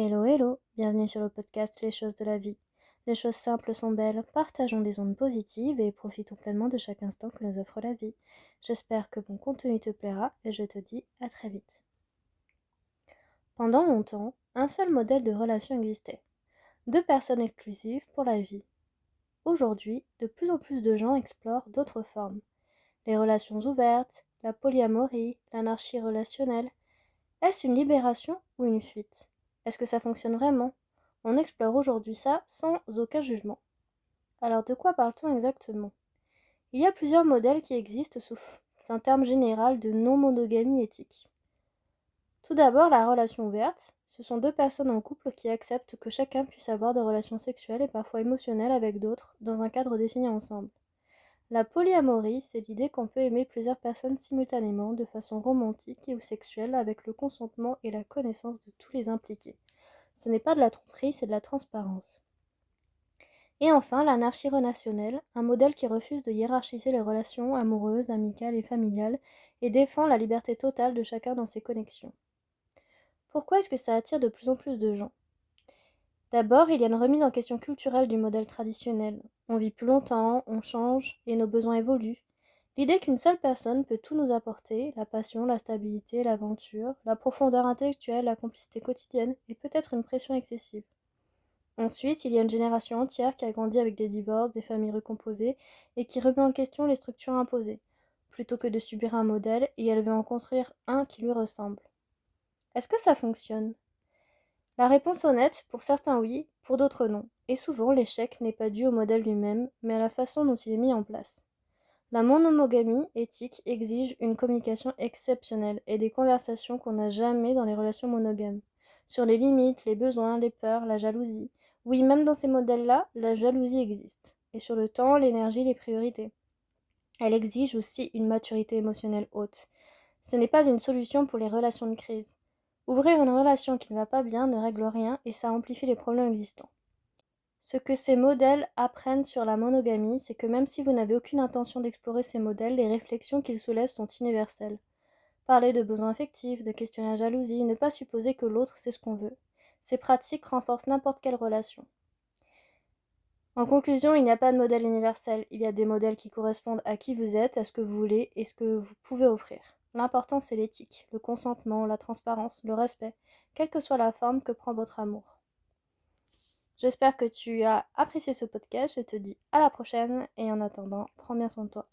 Hello hello, bienvenue sur le podcast Les choses de la vie. Les choses simples sont belles, partageons des ondes positives et profitons pleinement de chaque instant que nous offre la vie. J'espère que mon contenu te plaira et je te dis à très vite. Pendant longtemps, un seul modèle de relation existait. Deux personnes exclusives pour la vie. Aujourd'hui, de plus en plus de gens explorent d'autres formes. Les relations ouvertes, la polyamorie, l'anarchie relationnelle. Est-ce une libération ou une fuite? Est-ce que ça fonctionne vraiment? On explore aujourd'hui ça sans aucun jugement. Alors de quoi parle-t-on exactement? Il y a plusieurs modèles qui existent sous un terme général de non-monogamie éthique. Tout d'abord, la relation ouverte. Ce sont deux personnes en couple qui acceptent que chacun puisse avoir des relations sexuelles et parfois émotionnelles avec d'autres dans un cadre défini ensemble. La polyamorie, c'est l'idée qu'on peut aimer plusieurs personnes simultanément de façon romantique ou sexuelle avec le consentement et la connaissance de tous les impliqués. Ce n'est pas de la tromperie, c'est de la transparence. Et enfin, l'anarchie relationnelle, un modèle qui refuse de hiérarchiser les relations amoureuses, amicales et familiales et défend la liberté totale de chacun dans ses connexions. Pourquoi est-ce que ça attire de plus en plus de gens? D'abord, il y a une remise en question culturelle du modèle traditionnel. On vit plus longtemps, on change et nos besoins évoluent. L'idée qu'une seule personne peut tout nous apporter, la passion, la stabilité, l'aventure, la profondeur intellectuelle, la complicité quotidienne, est peut-être une pression excessive. Ensuite, il y a une génération entière qui a grandi avec des divorces, des familles recomposées, et qui remet en question les structures imposées. Plutôt que de subir un modèle, et elle veut en construire un qui lui ressemble. Est-ce que ça fonctionne? La réponse honnête, pour certains oui, pour d'autres non. Et souvent, l'échec n'est pas dû au modèle lui-même, mais à la façon dont il est mis en place. La monomogamie éthique exige une communication exceptionnelle et des conversations qu'on n'a jamais dans les relations monogames. Sur les limites, les besoins, les peurs, la jalousie. Oui, même dans ces modèles-là, la jalousie existe. Et sur le temps, l'énergie, les priorités. Elle exige aussi une maturité émotionnelle haute. Ce n'est pas une solution pour les relations de crise. Ouvrir une relation qui ne va pas bien ne règle rien et ça amplifie les problèmes existants. Ce que ces modèles apprennent sur la monogamie, c'est que même si vous n'avez aucune intention d'explorer ces modèles, les réflexions qu'ils soulèvent sont universelles. Parler de besoins affectifs, de questionner la jalousie, ne pas supposer que l'autre sait ce qu'on veut. Ces pratiques renforcent n'importe quelle relation. En conclusion, il n'y a pas de modèle universel, il y a des modèles qui correspondent à qui vous êtes, à ce que vous voulez et ce que vous pouvez offrir. L'important, c'est l'éthique, le consentement, la transparence, le respect, quelle que soit la forme que prend votre amour. J'espère que tu as apprécié ce podcast, je te dis à la prochaine et en attendant, prends bien soin de toi.